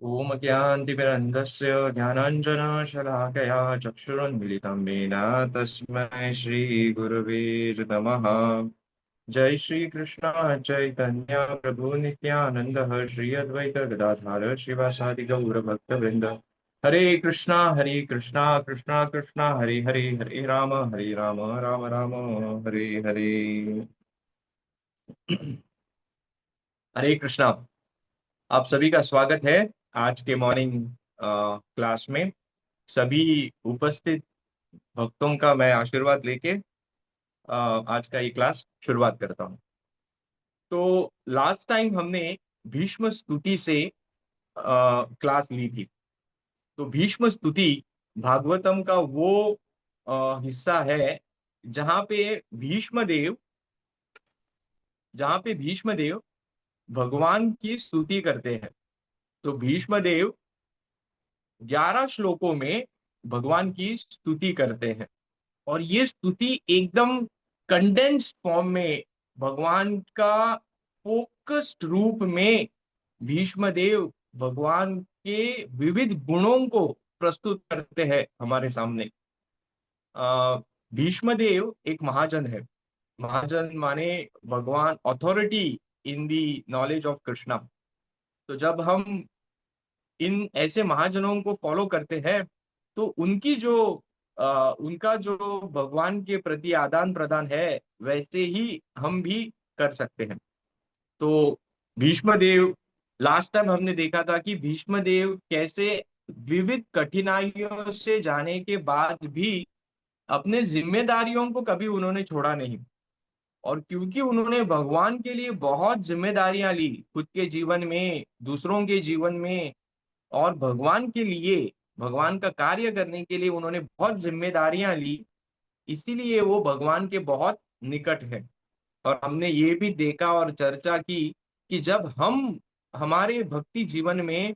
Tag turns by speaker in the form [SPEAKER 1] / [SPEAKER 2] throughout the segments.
[SPEAKER 1] ॐ ज्ञानतिमिरन्धस्य ज्ञानाञ्जनशलाकया चक्षुरुन्मिलितं येन तस्मै श्रीगुरवे नमः। जय श्री कृष्ण चैतन्य प्रभु नित्यानंद श्री अद्वैत गदाधर शिवासादि गौर भक्त वृंद। हरे कृष्णा कृष्णा कृष्णा हरे हरे, हरे राम राम राम हरे हरे। हरे कृष्णा। आप सभी का स्वागत है आज के मॉर्निंग क्लास में। सभी उपस्थित भक्तों का मैं आशीर्वाद लेके आज का ये क्लास शुरुआत करता हूँ। तो लास्ट टाइम हमने भीष्म स्तुति से क्लास ली थी। तो भीष्म स्तुति भागवतम का वो हिस्सा है जहाँ पे भीष्म देव जहाँ पे भीष्म देव भगवान की स्तुति करते हैं। तो भीष्म देव 11 श्लोकों में भगवान की स्तुति करते हैं और ये स्तुति एकदम कंडेंस्ड फॉर्म में भगवान का फोकस्ड रूप में भीष्म देव भगवान के विविध गुणों को प्रस्तुत करते हैं हमारे सामने। अ, भीष्म देव एक महाजन है। महाजन माने भगवान authority in the knowledge of Krishna. तो जब हम इन ऐसे महाजनों को फॉलो करते हैं तो उनका जो भगवान के प्रति आदान प्रदान है वैसे ही हम भी कर सकते हैं। तो भीष्म देव, लास्ट टाइम हमने देखा था कि भीष्म देव कैसे विविध कठिनाइयों से जाने के बाद भी अपने जिम्मेदारियों को कभी उन्होंने छोड़ा नहीं। और क्योंकि उन्होंने भगवान के लिए बहुत जिम्मेदारियां ली, खुद के जीवन में, दूसरों के जीवन में, और भगवान के लिए, भगवान का कार्य करने के लिए उन्होंने बहुत जिम्मेदारियां ली, इसीलिए वो भगवान के बहुत निकट है। और हमने ये भी देखा और चर्चा की कि जब हम हमारे भक्ति जीवन में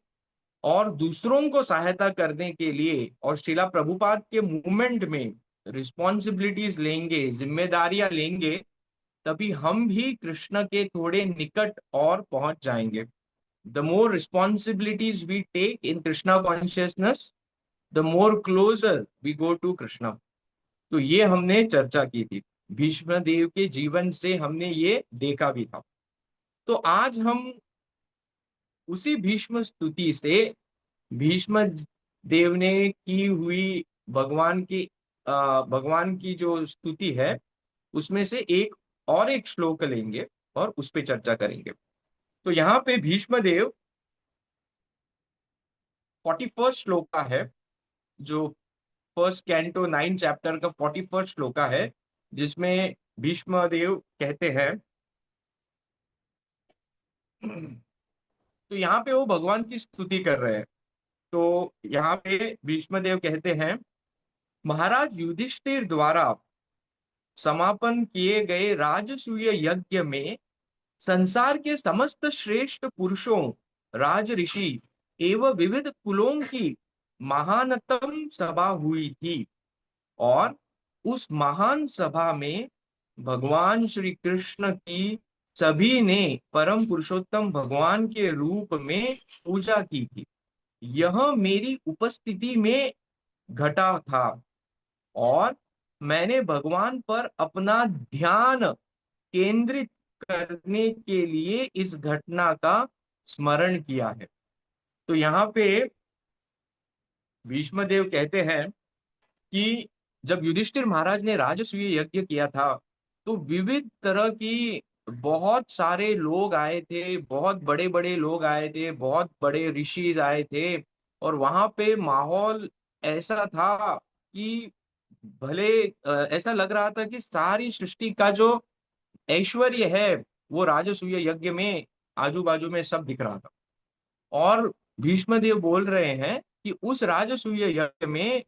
[SPEAKER 1] और दूसरों को सहायता करने के लिए और शिला प्रभुपाद के मूवमेंट में रिस्पॉन्सिबिलिटीज लेंगे, जिम्मेदारियां लेंगे, तभी हम भी कृष्ण के थोड़े निकट और पहुंच जाएंगे। The more responsibilities we take in Krishna consciousness, the more closer we go to Krishna. तो ये हमने चर्चा की थी। भीष्म देव के जीवन से हमने ये देखा भी था। तो आज हम उसी भीष्म स्तुति से, भीष्म देव ने की हुई भगवान की जो स्तुति है उसमें से एक श्लोक लेंगे और उस पे चर्चा करेंगे। तो यहाँ पे भीष्म देव 41 श्लोक का है, जो फर्स्ट कैंटो 9 चैप्टर का 41 श्लोक का है, जिसमें भीष्म देव कहते हैं। तो यहाँ पे वो भगवान की स्तुति कर रहे हैं। तो यहाँ पे भीष्म देव कहते हैं, महाराज युधिष्ठिर द्वारा समापन किए गए राजसूय यज्ञ में संसार के समस्त श्रेष्ठ पुरुषों, राज ऋषि एवं विविध कुलों की महानतम सभा हुई थी। और उस महान सभा में भगवान श्री कृष्ण की सभी ने परम पुरुषोत्तम भगवान के रूप में पूजा की थी। यह मेरी उपस्थिति में घटा था और मैंने भगवान पर अपना ध्यान केंद्रित करने के लिए इस घटना का स्मरण किया है। तो यहाँ पे भीष्मदेव कहते हैं कि जब युधिष्ठिर महाराज ने राजसूय यज्ञ किया था तो विविध तरह की बहुत सारे लोग आए थे, बहुत बड़े बड़े लोग आए थे, बहुत बड़े ऋषिज आए थे। और वहां पे माहौल ऐसा था कि भले ऐसा लग रहा था कि सारी सृष्टि का जो ऐश्वर्य है वो राजसूय यज्ञ में आजू बाजू में सब दिख रहा था। और भीष्म देव बोल रहे हैं कि उस राजसूय यज्ञ में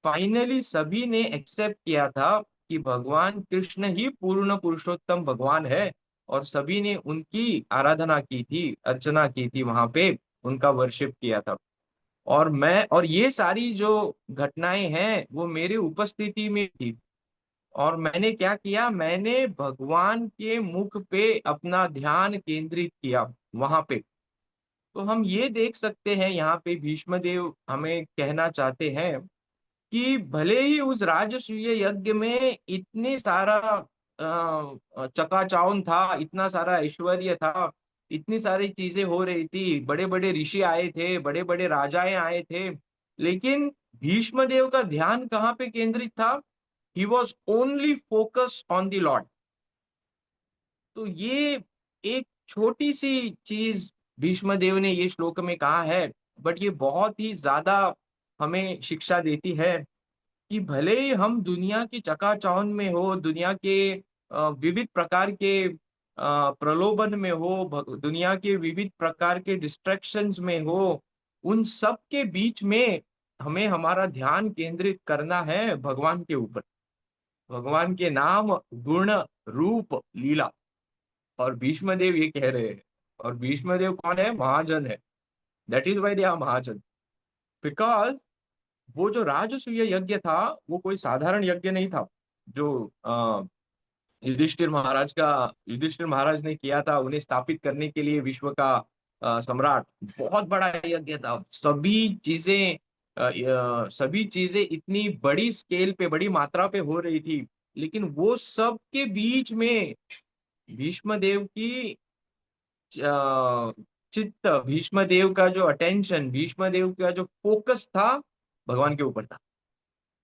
[SPEAKER 1] फाइनली सभी ने एक्सेप्ट किया था कि भगवान कृष्ण ही पूर्ण पुरुषोत्तम भगवान है। और सभी ने उनकी आराधना की थी, अर्चना की थी, वहां पे उनका वर्शिप किया था। और ये सारी जो घटनाएं हैं वो मेरी उपस्थिति में थी। और मैंने क्या किया, मैंने भगवान के मुख पे अपना ध्यान केंद्रित किया वहां पे। तो हम ये देख सकते हैं यहाँ पे भीष्म देव हमें कहना चाहते हैं कि भले ही उस राजसूय यज्ञ में इतने सारा चकाचौंध था, इतना सारा ऐश्वर्य था, इतनी सारी चीजें हो रही थी, बड़े बड़े ऋषि आए थे, बड़े बड़े राजाएं आए थे, लेकिन भीष्म देव का ध्यान कहाँ पे केंद्रित था? He was only focus on the Lord. तो ये एक छोटी सी चीज भीष्म देव ने ये श्लोक में कहा है, बट ये बहुत ही ज्यादा हमें शिक्षा देती है कि भले ही हम दुनिया की चकाचौंध में हो, दुनिया के विविध प्रकार के प्रलोभन में हो, दुनिया के विविध प्रकार के डिस्ट्रैक्शंस में हो, उन सब के बीच में हमें हमारा ध्यान केंद्रित करना है भगवान के ऊपर, भगवान के नाम, गुण, रूप, लीला। और भीष्म देव ये कह रहे हैं। और भीष्म देव कौन है? महाजन है। That is why they are महाजन, बिकॉज वो जो राजसूय यज्ञ था वो कोई साधारण यज्ञ नहीं था, जो युधिष्ठिर महाराज ने किया था उन्हें स्थापित करने के लिए विश्व का सम्राट। बहुत बड़ा यज्ञ था, सभी चीजें इतनी बड़ी स्केल पे, बड़ी मात्रा पे हो रही थी, लेकिन वो सब के बीच में भीष्म देव की चित्त, भीष्म देव का जो अटेंशन, भीष्म देव का जो फोकस था, भगवान के ऊपर था।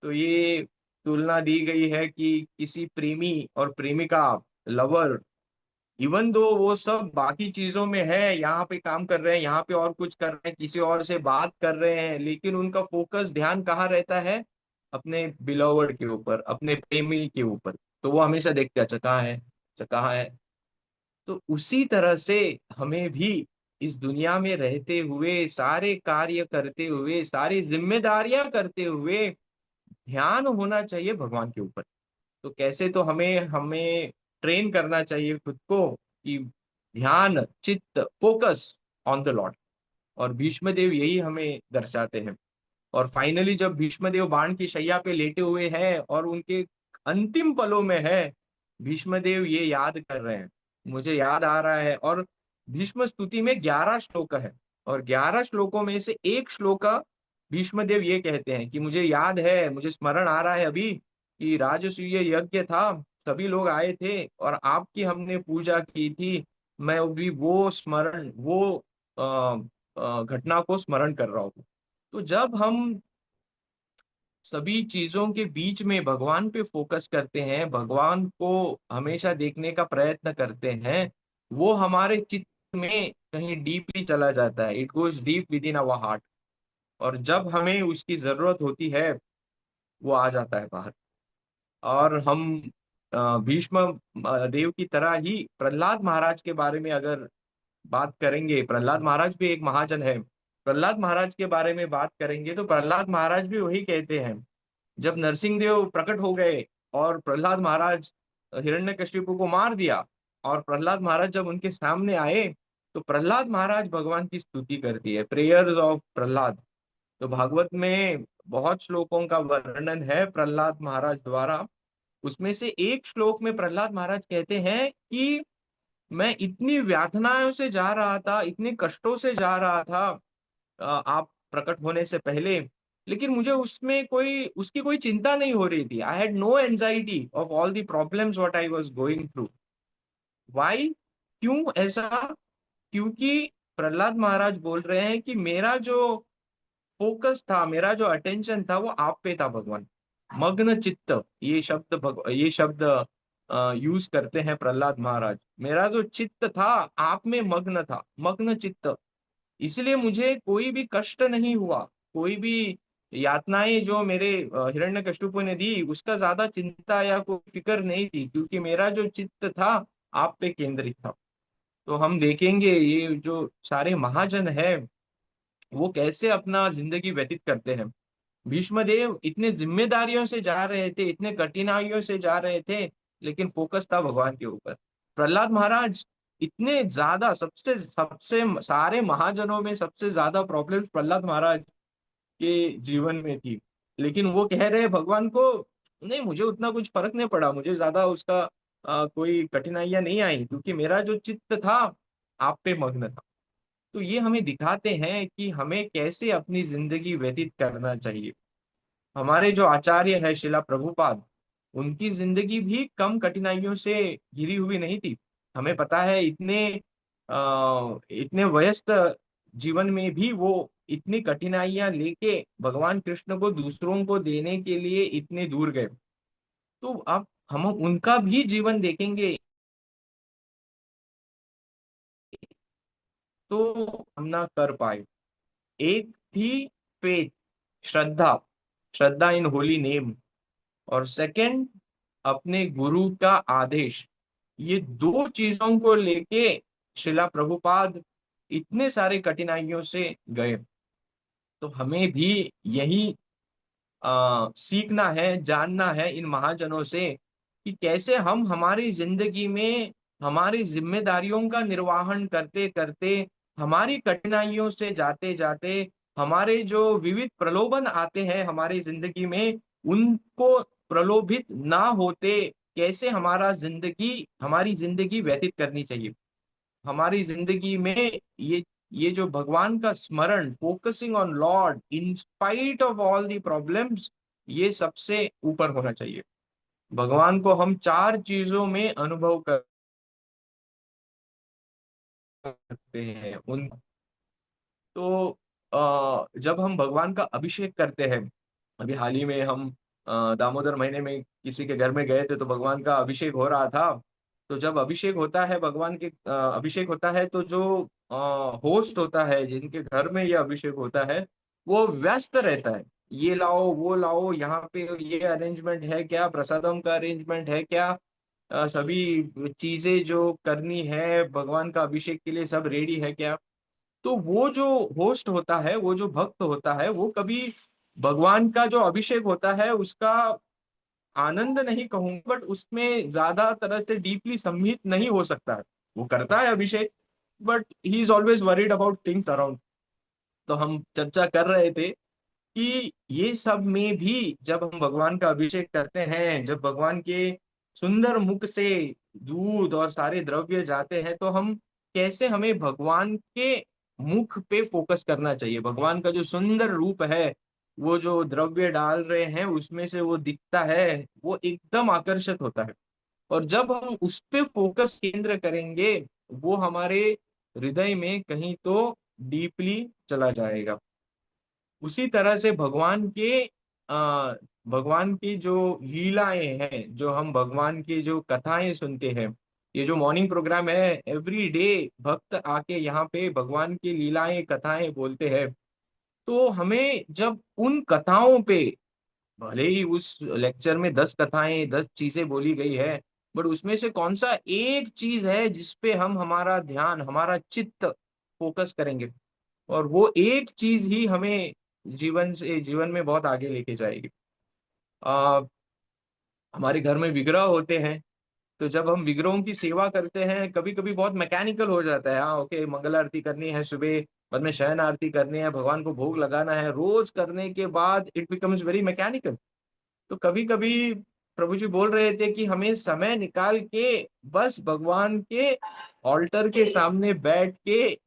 [SPEAKER 1] तो ये तुलना दी गई है कि किसी प्रेमी और प्रेमिका, लवर, इवन दो वो सब बाकी चीजों में है, यहाँ पे काम कर रहे हैं, यहाँ पे और कुछ कर रहे हैं, किसी और से बात कर रहे हैं, लेकिन उनका फोकस, ध्यान कहाँ रहता है? अपने बिलोवर्ड के ऊपर, अपने प्रेमी के ऊपर। तो वो हमेशा देखते, अच्छा कहाँ है, अच्छा कहाँ है। तो उसी तरह से हमें भी इस दुनिया में रहते हुए, सारे कार्य करते हुए, सारी जिम्मेदारियां करते हुए ध्यान होना चाहिए भगवान के ऊपर। तो कैसे? तो हमें हमें ट्रेन करना चाहिए खुद को कि ध्यान, चित्त, फोकस ऑन द लॉर्ड। और भीष्म देव यही हमें दर्शाते हैं। और फाइनली जब भीष्मदेव बाण की शैया पे लेटे हुए हैं और उनके अंतिम पलों में है, भीष्मदेव ये याद कर रहे हैं, मुझे याद आ रहा है। और भीष्म स्तुति में 11 श्लोक है, और 11 श्लोकों में से एक श्लोक भीष्मदेव ये कहते हैं कि मुझे याद है, मुझे स्मरण आ रहा है अभी कि राजसूय यज्ञ था, सभी लोग आए थे और आपकी हमने पूजा की थी। मैं अभी वो स्मरण, वो घटना को स्मरण कर रहा हूँ। तो जब हम सभी चीजों के बीच में भगवान पे फोकस करते हैं, भगवान को हमेशा देखने का प्रयत्न करते हैं, वो हमारे चित्त में कहीं डीपली चला जाता है। It goes deep within our heart. और जब हमें उसकी जरूरत होती है, वो आ जाता है बाहर। और हम भीष्म देव की तरह ही प्रहलाद महाराज के बारे में अगर बात करेंगे, प्रहलाद महाराज भी एक महाजन है। प्रहलाद महाराज के बारे में बात करेंगे तो प्रहलाद महाराज भी वही कहते हैं। जब नरसिंह देव प्रकट हो गए और प्रहलाद महाराज हिरण्यकशिपु को मार दिया, और प्रहलाद महाराज जब उनके सामने आए, तो प्रहलाद महाराज भगवान की स्तुति करती है, प्रेयर्स ऑफ प्रहलाद। तो भागवत में बहुत श्लोकों का वर्णन है प्रहलाद महाराज द्वारा। उसमें से एक श्लोक में प्रहलाद महाराज कहते हैं कि मैं इतनी यातनाओं से जा रहा था, इतने कष्टों से जा रहा था आप प्रकट होने से पहले, लेकिन मुझे उसमें कोई, उसकी कोई चिंता नहीं हो रही थी। I had no anxiety of all the problems what I was going through. Why? क्यों ऐसा? क्योंकि प्रहलाद महाराज बोल रहे हैं कि मेरा जो फोकस था, मेरा जो अटेंशन था, वो आप पे था भगवान। मग्न चित्त, ये शब्द यूज करते हैं प्रहलाद महाराज। मेरा जो चित्त था आप में मग्न था, मग्न चित्त। इसलिए मुझे कोई भी कष्ट नहीं हुआ, कोई भी यातनाएं जो मेरे हिरण्यकशिपु ने दी, उसका ज्यादा चिंता या कोई फिक्र नहीं थी, क्योंकि मेरा जो चित्त था आप पे केंद्रित था। तो हम देखेंगे ये जो सारे महाजन है वो कैसे अपना जिंदगी व्यतीत करते हैं। भीष्मदेव इतने जिम्मेदारियों से जा रहे थे, इतने कठिनाइयों से जा रहे थे, लेकिन फोकस था भगवान के ऊपर। प्रहलाद महाराज इतने ज्यादा, सबसे सबसे सारे महाजनों में सबसे ज्यादा प्रॉब्लम प्रहलाद महाराज के जीवन में थी, लेकिन वो कह रहे भगवान को, नहीं मुझे उतना कुछ फर्क नहीं पड़ा, मुझे ज्यादा उसका कोई कठिनाइयां नहीं आई, क्योंकि मेरा जो चित्त था आप पे मग्न था। तो ये हमें दिखाते हैं कि हमें कैसे अपनी जिंदगी व्यतीत करना चाहिए। हमारे जो आचार्य है शिला प्रभुपाद, उनकी जिंदगी भी कम कठिनाइयों से घिरी हुई नहीं थी। हमें पता है इतने व्यस्त जीवन में भी वो इतनी कठिनाइयां लेके भगवान कृष्ण को दूसरों को देने के लिए इतने दूर गए। तो अब हम उनका भी जीवन देखेंगे तो हम ना कर पाए। एक थी फेथ, श्रद्धा, श्रद्धा इन होली नेम, और सेकंड अपने गुरु का आदेश। ये दो चीजों को लेके श्रीला प्रभुपाद इतने सारे कठिनाइयों से गए। तो हमें भी यही सीखना है, जानना है इन महाजनों से कि कैसे हम हमारी जिंदगी में हमारी जिम्मेदारियों का निर्वहन करते करते, हमारी कठिनाइयों से जाते जाते, हमारे जो विविध प्रलोभन आते हैं हमारी जिंदगी में, उनको प्रलोभित ना होते कैसे हमारी जिंदगी व्यतीत करनी चाहिए। हमारी जिंदगी में ये जो भगवान का स्मरण, focusing on Lord in spite of all the problems, ये सबसे ऊपर होना चाहिए। भगवान को हम चार चीजों में अनुभव कर सकते हैं उन। तो जब हम भगवान का अभिषेक करते हैं, अभी हाल ही में हम दामोदर महीने में किसी के घर में गए थे तो भगवान का अभिषेक हो रहा था। तो जब अभिषेक होता है भगवान के अभिषेक होता है तो जो होस्ट होता है जिनके घर में ये अभिषेक होता है, वो व्यस्त रहता है। ये लाओ वो लाओ, यहाँ पे ये अरेंजमेंट है क्या, प्रसादम का अरेंजमेंट है क्या, सभी चीजें जो करनी है भगवान का अभिषेक के लिए सब रेडी है क्या। तो वो जो होस्ट होता है, वो जो भक्त होता है, वो कभी भगवान का जो अभिषेक होता है उसका आनंद नहीं कहूंगा, बट उसमें ज्यादा तरह से डीपली सम्मिलित नहीं हो सकता है। वो करता है Abhishek, but he is always worried about things around. तो हम चर्चा कर रहे थे कि ये सब में भी जब हम भगवान का अभिषेक करते हैं, जब भगवान के सुंदर मुख से दूध और सारे द्रव्य जाते हैं, तो हम कैसे हमें भगवान के मुख पे फोकस करना चाहिए। भगवान का जो सुंदर रूप है, वो जो द्रव्य डाल रहे हैं उसमें से वो दिखता है, वो एकदम आकर्षित होता है। और जब हम उस पे फोकस केंद्र करेंगे, वो हमारे हृदय में कहीं तो डीपली चला जाएगा। उसी तरह से आ, भगवान की जो लीलाएं हैं, जो हम भगवान की जो कथाएं सुनते हैं, ये जो मॉर्निंग प्रोग्राम है, एवरी डे भक्त आके यहाँ पे भगवान की लीलाएं कथाएं बोलते हैं। तो हमें जब उन कथाओं पे, भले ही उस लेक्चर में 10 कथाएं 10 चीजें बोली गई है, बट उसमें से कौन सा एक चीज है जिसपे हम हमारा ध्यान, हमारा चित्त फोकस करेंगे, और वो एक चीज ही हमें जीवन में बहुत आगे लेके जाएगी। आ, हमारे घर में विग्रह होते हैं, तो जब हम विग्रहों की सेवा करते हैं कभी कभी बहुत मैकेनिकल हो जाता है। हाँ ओके, मंगल आरती करनी है सुबह, बाद में शयन आरती करनी है, भगवान को भोग लगाना है, रोज करने के बाद इट बिकम्स वेरी मैकेनिकल। तो कभी कभी प्रभु जी बोल रहे थे कि हमें समय निकाल के बस भगवान के ऑल्टर के सामने बैठ के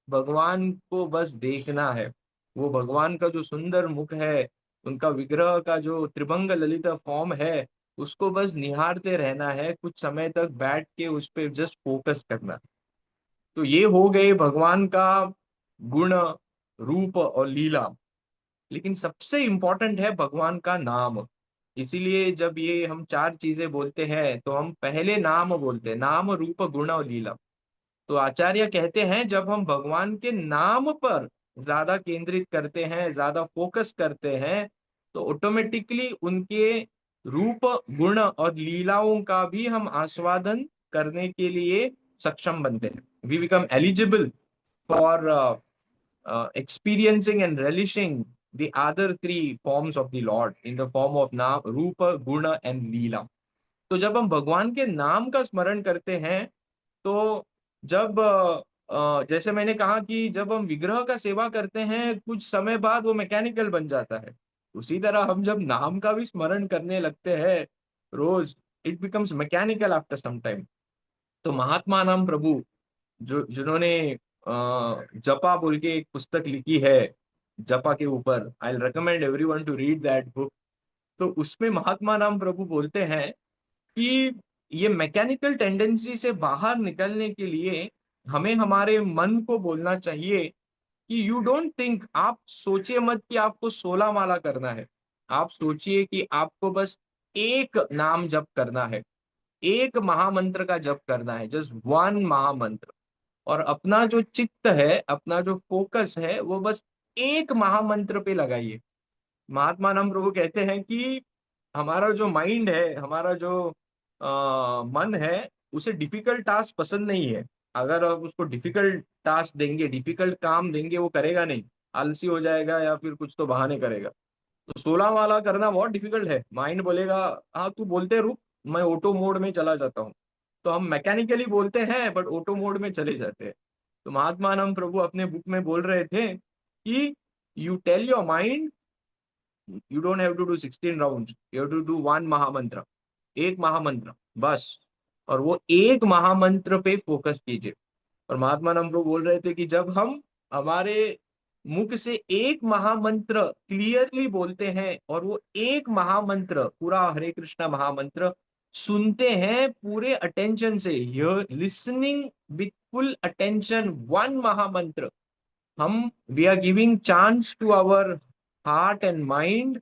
[SPEAKER 1] भगवान को बस देखना है। वो भगवान का जो सुंदर मुख है, उनका विग्रह का जो त्रिभंग ललित फॉर्म है, उसको बस निहारते रहना है, कुछ समय तक बैठ के उस पे जस्ट फोकस करना। तो ये हो गए भगवान का गुण, रूप और लीला। लेकिन सबसे इंपॉर्टेंट है भगवान का नाम। इसीलिए जब ये हम चार चीजें बोलते हैं तो हम पहले नाम बोलते हैं, नाम रूप गुण और लीला। तो आचार्य कहते हैं जब हम भगवान के नाम पर ज्यादा केंद्रित करते हैं, ज्यादा फोकस करते हैं, तो ऑटोमेटिकली उनके रूप गुण और लीलाओं का भी हम आस्वादन करने के लिए सक्षम बनते हैं। We become eligible for experiencing and relishing the other three forms of the Lord in the form of नाम, रूप, गुण एंड लीला। तो जब हम भगवान के नाम का स्मरण करते हैं, तो जब जैसे मैंने कहा कि जब हम विग्रह का सेवा करते हैं कुछ समय बाद वो मैकेनिकल बन जाता है। उसी तरह हम जब नाम का भी स्मरण करने लगते हैं रोज, it becomes mechanical after some time. तो महात्मा नाम प्रभु, जो जिन्होंने जपा बोल के एक पुस्तक लिखी है जपा के ऊपर। I recommend everyone to read that book. तो उसमें महात्मा राम प्रभु बोलते हैं कि ये मैकेनिकल टेंडेंसी से बाहर निकलने के लिए हमें हमारे मन को बोलना चाहिए कि यू डोंट थिंक, आप सोचिए मत कि आपको 16 माला करना है। आप सोचिए कि आपको बस एक नाम जप करना है, एक महामंत्र का जप करना है, जस्ट वन महामंत्र। और अपना जो चित्त है, अपना जो फोकस है, वो बस एक महामंत्र पे लगाइए। महात्मा राम प्रभु कहते हैं कि हमारा जो माइंड है, हमारा जो मन है, उसे डिफिकल्ट टास्क पसंद नहीं है। अगर आप उसको डिफिकल्ट टास्क देंगे, डिफिकल्ट काम देंगे, वो करेगा नहीं, आलसी हो जाएगा या फिर कुछ तो बहाने करेगा। तो 16 वाला करना बहुत डिफिकल्ट है। माइंड बोलेगा हाँ तू बोलते रुक, मैं ऑटो मोड में चला जाता हूँ। तो हम मैकेनिकली बोलते हैं बट ऑटो मोड में चले जाते हैं। तो महात्मा राम प्रभु अपने बुक में बोल रहे थे कि you tell your mind, you don't have to do 16 round, you have to do one महामंत्र, एक महामंत्र बस। और वो एक महामंत्र पे फोकस कीजिए। और महात्मा राम प्रभु बोल रहे थे कि जब हम हमारे मुख से एक महामंत्र क्लियरली बोलते हैं और वो एक महामंत्र पूरा हरे कृष्णा महामंत्र सुनते हैं पूरे अटेंशन से, here listening with full attention one महामंत्र, हम we are giving chance to our heart and mind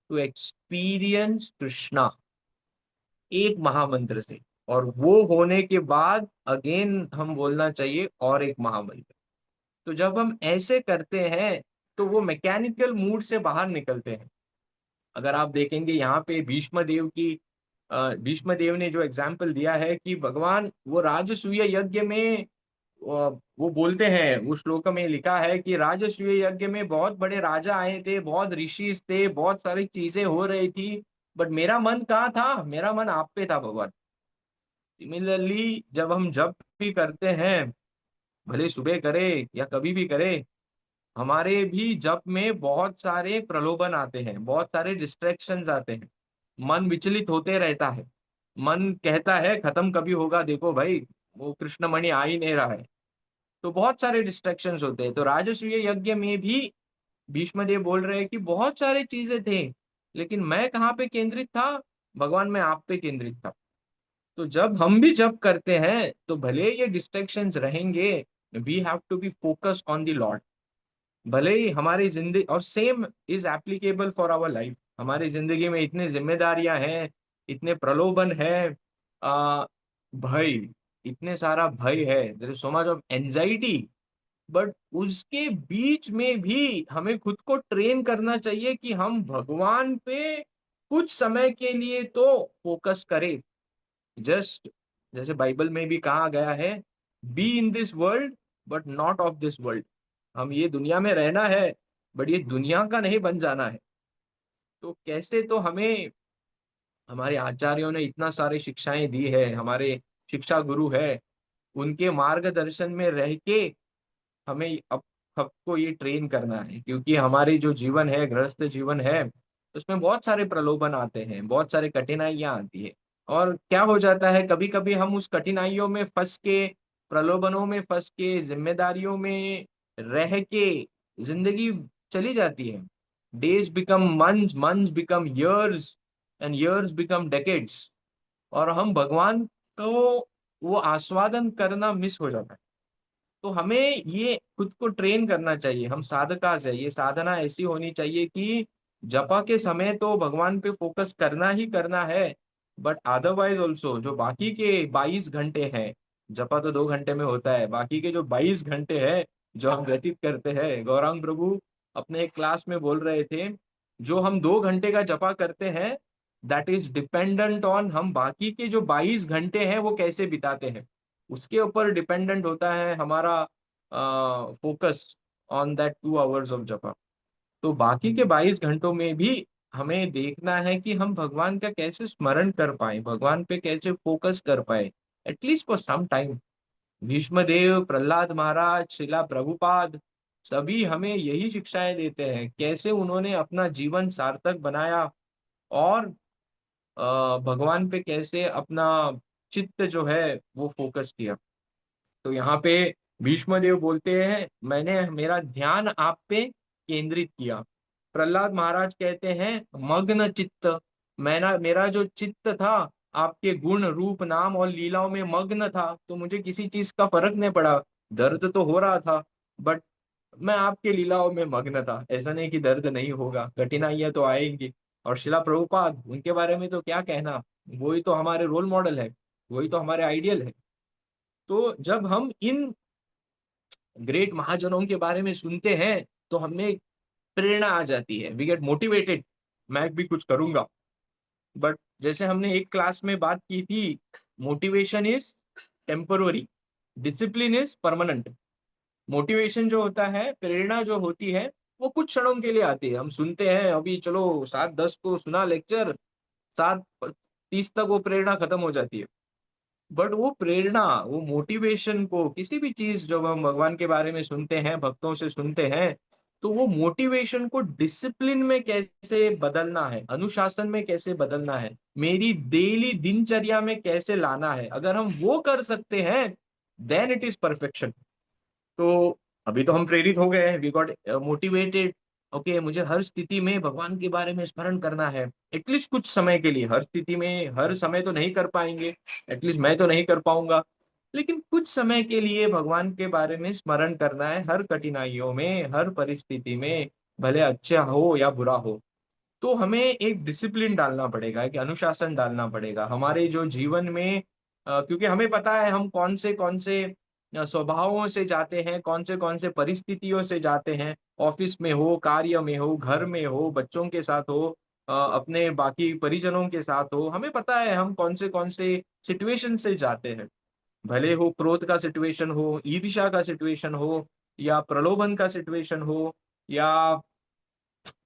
[SPEAKER 1] to experience Krishna एक महामंत्र से। और वो होने के बाद अगेन हम बोलना चाहिए और एक महामंत्र। तो जब हम ऐसे करते हैं तो वो मैकेनिकल मूड से बाहर निकलते हैं। अगर आप देखेंगे यहाँ पे भीष्म देव की भीष्म देव ने जो एग्जाम्पल दिया है कि भगवान वो राजसूय यज्ञ में वो बोलते हैं, उस श्लोक में लिखा है कि राजसूय यज्ञ में बहुत बड़े राजा आए थे, बहुत ऋषि थे, बहुत सारी चीजें हो रही थी, बट मेरा मन कहाँ था, मेरा मन आप पे था भगवान। सिमिलरली जब हम जब भी करते हैं, भले सुबह करे या कभी भी करे, हमारे भी जप में बहुत सारे प्रलोभन आते हैं, बहुत सारे डिस्ट्रैक्शंस आते हैं, मन विचलित होते रहता है। मन कहता है खत्म कभी होगा, देखो भाई वो कृष्णमणि आ ही नहीं रहा है। तो बहुत सारे डिस्ट्रैक्शंस होते हैं। तो राजसूय यज्ञ में भी भीष्म देव बोल रहे हैं कि बहुत सारी चीजें थे, लेकिन मैं कहाँ पे केंद्रित था, भगवान मैं आप पे केंद्रित था। तो जब हम भी जप करते हैं तो भले ये डिस्ट्रैक्शंस रहेंगे, we have to be focus on the lord. भले ही हमारी जिंदगी, और same is applicable for our life, हमारी जिंदगी में इतनी जिम्मेदारियां हैं, इतने प्रलोभन है, आ, भय, इतने सारा भय है, there is so much of anxiety. But उसके बीच में भी हमें खुद को ट्रेन करना चाहिए कि हम भगवान पे कुछ समय के लिए तो फोकस करें। जस्ट जैसे बाइबल में भी कहा गया है, be in this world but not of this world. हम ये दुनिया में रहना है बट ये दुनिया का नहीं बन जाना है। तो कैसे, तो हमें हमारे आचार्यों ने इतना सारे शिक्षाएं दी है, हमारे शिक्षा गुरु है, उनके मार्गदर्शन में रह के हमें अब सबको ये ट्रेन करना है। क्योंकि हमारी जो जीवन है, गृहस्थ जीवन है, उसमें बहुत सारे प्रलोभन आते हैं, बहुत सारे कठिनाइयां आती है। और क्या हो जाता है, कभी कभी हम उस कठिनाइयों में फंस के, प्रलोभनों में फंस के, जिम्मेदारियों में रह के जिंदगी चली जाती है। Days become months, months become years and years become decades। और हम भगवान को वो आस्वादन करना मिस हो जाता है। तो हमें ये खुद को ट्रेन करना चाहिए, हम साधका से, ये साधना ऐसी होनी चाहिए कि जपा के समय तो भगवान पे फोकस करना ही करना है, बट अदरवाइज ऑल्सो जो बाकी के 22 घंटे हैं, जपा तो 2 घंटे में होता है, बाकी के जो 22 घंटे हैं जो हम व्यतीत करते हैं, गौरांग प्रभु अपने एक क्लास में बोल रहे थे, जो हम 2 घंटे का जपा करते हैं, दैट इज डिपेंडेंट ऑन हम बाकी के जो 22 घंटे हैं वो कैसे बिताते हैं। उसके ऊपर डिपेंडेंट होता है हमारा focus on that 2 hours of जपा। तो बाकी के 22 घंटों में भी हमें देखना है कि हम भगवान का कैसे स्मरण कर पाए, भगवान पे कैसे फोकस कर पाए, at least for some time. Bhishmadev, Prahlad Maharaj, Srila Prabhupada, सभी हमें यही शिक्षाएं देते हैं, कैसे उन्होंने अपना जीवन सार्थक बनाया और भगवान पे कैसे अपना चित्त जो है वो फोकस किया। तो यहाँ पे भीष्म देव बोलते हैं मैंने मेरा ध्यान आप पे केंद्रित किया। प्रहलाद महाराज कहते हैं मग्न चित्त, मेरा जो चित्त था आपके गुण रूप नाम और लीलाओं में मग्न था, तो मुझे किसी चीज का फर्क नहीं पड़ा। दर्द तो हो रहा था, बट मैं आपके लीलाओं में मग्न था। ऐसा नहीं कि दर्द नहीं होगा, कठिनाइयां तो आएंगी। और शिला प्रभुपाद, उनके बारे में तो क्या कहना, वही तो हमारे रोल मॉडल है, वही तो हमारे आइडियल है। तो जब हम इन ग्रेट महाजनों के बारे में सुनते हैं तो हमें प्रेरणा आ जाती है, वी गेट मोटिवेटेड, मैं भी कुछ करूंगा। बट जैसे हमने एक क्लास में बात की थी, motivation is temporary, discipline is permanent. Motivation जो होता है, प्रेरणा जो होती है, वो कुछ क्षणों के लिए आती है। हम सुनते हैं अभी चलो 7:10 को सुना लेक्चर, 7:30 तक वो प्रेरणा खत्म हो जाती है। बट वो प्रेरणा, वो मोटिवेशन को, किसी भी चीज जब हम भगवान के बारे में सुनते हैं, भक्तों से सुनते हैं, तो वो मोटिवेशन को डिसिप्लिन में कैसे बदलना है, अनुशासन में कैसे बदलना है, मेरी डेली दिनचर्या में कैसे लाना है, अगर हम वो कर सकते हैं, देन इट इज परफेक्शन। तो अभी तो हम प्रेरित हो गए हैं, वी गॉट मोटिवेटेड। ओके, मुझे हर स्थिति में भगवान के बारे में स्मरण करना है, एटलीस्ट कुछ समय के लिए। हर स्थिति में हर समय तो नहीं कर पाएंगे, एटलीस्ट मैं तो नहीं कर पाऊंगा, लेकिन कुछ समय के लिए भगवान के बारे में स्मरण करना है, हर कठिनाइयों में, हर परिस्थिति में, भले अच्छा हो या बुरा हो। तो हमें एक डिसिप्लिन डालना पड़ेगा, एक अनुशासन डालना पड़ेगा हमारे जो जीवन में। क्योंकि हमें पता है हम कौन से स्वभावों से जाते हैं, कौन से परिस्थितियों से जाते हैं, ऑफिस में हो, कार्य में हो, घर में हो, बच्चों के साथ हो, अपने बाकी परिजनों के साथ हो, हमें पता है हम कौन से सिचुएशन से जाते हैं। भले हो क्रोध का सिचुएशन हो, ईर्ष्या का सिचुएशन हो, या प्रलोभन का सिचुएशन हो, या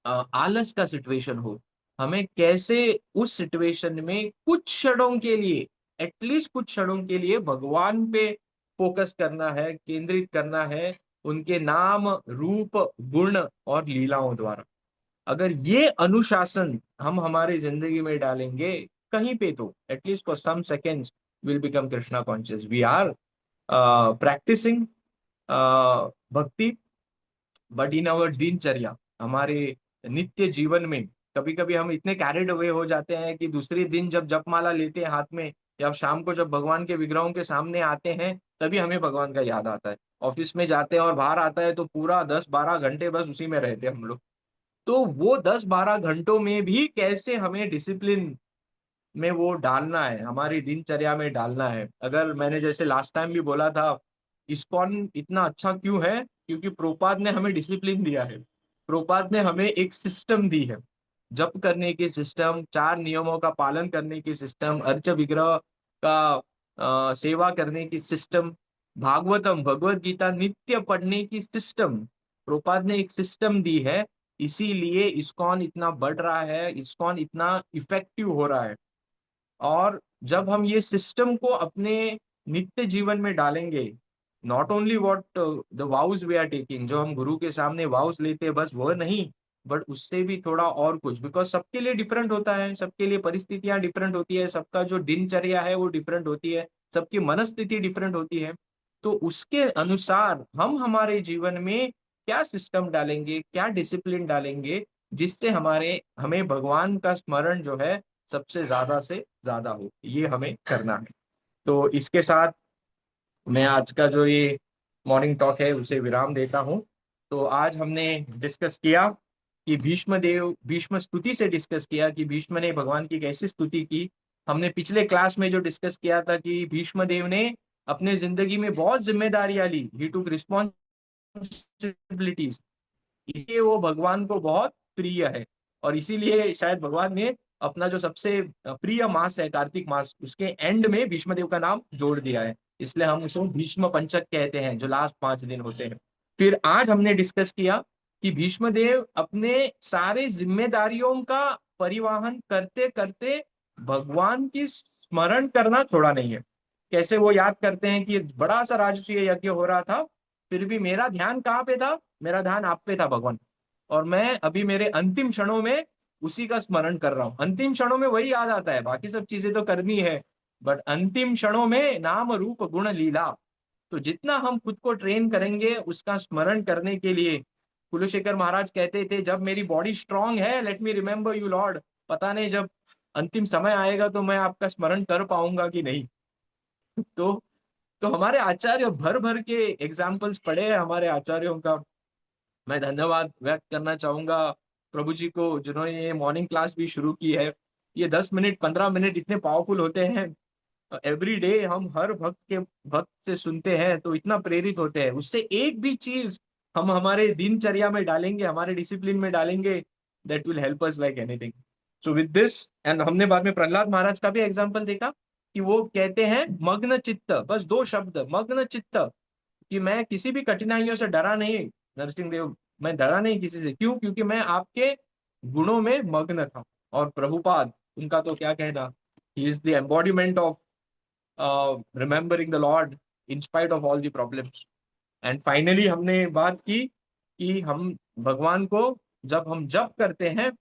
[SPEAKER 1] आलस का सिचुएशन हो, हमें कैसे उस सिचुएशन में कुछ क्षणों के लिए, एटलीस्ट कुछ क्षणों के लिए भगवान पे फोकस करना है, केंद्रित करना है, उनके नाम रूप गुण और लीलाओं द्वारा। अगर ये अनुशासन हम हमारी जिंदगी में डालेंगे, कहीं पे तो at least for some seconds will become Krishna conscious. We are practising bhakti, but in our दिनचर्या, हमारे नित्य जीवन में कभी कभी हम इतने कैरिड अवे हो जाते हैं कि दूसरे दिन जब जपमाला लेते हैं हाथ में, या शाम को जब भगवान के विग्रहों के सामने आते हैं, तभी हमें भगवान का याद आता है। ऑफिस में जाते हैं और बाहर आता है तो पूरा 10-12 घंटे बस उसी में रहते हैं हम लोग। तो वो 10-12 घंटों में भी कैसे हमें डिसिप्लिन में वो डालना है, हमारी दिनचर्या में डालना है। अगर मैंने जैसे लास्ट टाइम भी बोला था, इस्कॉन इतना अच्छा क्यों है, क्योंकि प्रोपाद ने हमें डिसिप्लिन दिया है। प्रोपाद ने हमें एक सिस्टम दी है, जप करने की सिस्टम, 4 नियमों का पालन करने की सिस्टम, अर्च विग्रह का सेवा करने की सिस्टम, भागवतम भगवत गीता नित्य पढ़ने की सिस्टम। प्रोपाद ने एक सिस्टम दी है, इसीलिए इस्कॉन इतना बढ़ रहा है, इस्कॉन इतना इफेक्टिव हो रहा है। और जब हम ये सिस्टम को अपने नित्य जीवन में डालेंगे, not only what the vows we are taking, जो हम गुरु के सामने वाउज लेते हैं बस वो नहीं, बट उससे भी थोड़ा और कुछ, बिकॉज सबके लिए डिफरेंट होता है, सबके लिए परिस्थितियां डिफरेंट होती है, सबका जो दिनचर्या है वो डिफरेंट होती है, सबकी मनस्थिति डिफरेंट होती है। तो उसके अनुसार हम हमारे जीवन में क्या सिस्टम डालेंगे, क्या डिसिप्लिन डालेंगे, जिससे हमें भगवान का स्मरण जो है सबसे ज्यादा से ज्यादा हो, ये हमें करना है। तो इसके साथ मैं आज का जो ये मॉर्निंग टॉक है उसे विराम देता हूँ। तो आज हमने डिस्कस किया कि भीष्म स्तुति से डिस्कस किया कि भीष्म ने भगवान की कैसी स्तुति की। हमने पिछले क्लास में जो डिस्कस किया था कि भीष्म देव ने अपने जिंदगी में बहुत जिम्मेदारियां ली, ही टुक रिस्पॉन्सिबिलिटीज, इसलिए वो भगवान को बहुत प्रिय है। और इसीलिए शायद भगवान ने अपना जो सबसे प्रिय मास है कार्तिक मास, उसके एंड में भीष्मदेव का नाम जोड़ दिया है, इसलिए हम उसे भीष्म पंचक कहते हैं, जो लास्ट 5 दिन होते हैं। फिर आज हमने डिस्कस किया कि भीष्मदेव अपने सारे जिम्मेदारियों का परिवहन करते करते भगवान की स्मरण करना छोड़ा नहीं है। कैसे वो याद करते हैं कि बड़ा सा राजसूय यज्ञ हो रहा था, फिर भी मेरा ध्यान कहाँ पे था, मेरा ध्यान आप पे था भगवान, और मैं अभी मेरे अंतिम क्षणों में उसी का स्मरण कर रहा हूँ। अंतिम क्षणों में वही याद आता है, बाकी सब चीजें तो करनी है, बट अंतिम क्षणों में नाम रूप गुण लीला, तो जितना हम खुद को ट्रेन करेंगे उसका स्मरण करने के लिए, कुलशेखर महाराज कहते थे, जब मेरी बॉडी स्ट्रांग है, let me remember you Lord, पता नहीं जब अंतिम समय आएगा तो मैं आपका स्मरण कर पाऊंगा कि नहीं। तो तो हमारे आचार्य भर भर के एग्जाम्पल्स पढ़े हैं हमारे आचार्यों का। मैं धन्यवाद व्यक्त करना चाहूंगा प्रभु जी को, जिन्होंने ये मॉर्निंग क्लास भी शुरू की है। ये 10 मिनट 15 मिनट इतने पावरफुल होते हैं, एवरी डे हम हर भक्त से सुनते हैं तो इतना प्रेरित होते हैं। उससे एक भी चीज हम हमारे दिनचर्या में डालेंगे, हमारे डिसिप्लिन में डालेंगे, that will help us like anything. So with this, and हमने बाद में प्रहलाद महाराज का भी एग्जाम्पल देखा कि वो कहते हैं मग्न चित्त, बस 2 शब्द, मग्न चित्त, कि मैं किसी भी कठिनाइयों से डरा नहीं नरसिंह देव, मैं डरा नहीं किसी से। क्यों? क्योंकि मैं आपके गुणों में मग्न था। और प्रभुपाद, उनका तो क्या कहना, he is the embodiment of remembering the Lord in spite of all the problems. And finally हमने बात की कि हम भगवान को जब हम जप करते हैं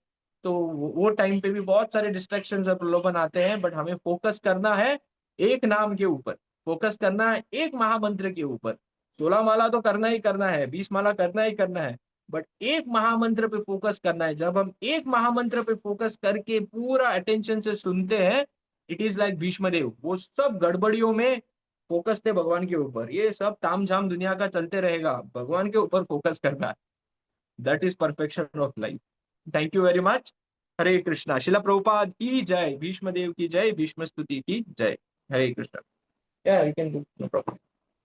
[SPEAKER 1] तो वो टाइम पे भी बहुत सारे डिस्ट्रैक्शंस और प्रलोभन आते हैं, बट हमें फोकस करना है एक नाम के ऊपर, फोकस करना है एक महामंत्र के ऊपर। 16 माला तो करना ही करना है, 20 माला करना ही करना है, बट एक महामंत्र पे फोकस करना है। जब हम एक महामंत्र पे फोकस करके पूरा अटेंशन से सुनते हैं, इट इज लाइक भीष्मदेव, वो सब गड़बड़ियों में फोकस थे भगवान के ऊपर। ये सब तामझाम दुनिया का चलते रहेगा, भगवान के ऊपर फोकस करना है। That is perfection of life. Thank you very much. Hare Krishna. Srila Prabhupada की जय, भीष्म देव की जय, भीष्म स्तुति की जय। हरे कृष्णा। या you can do, no problem.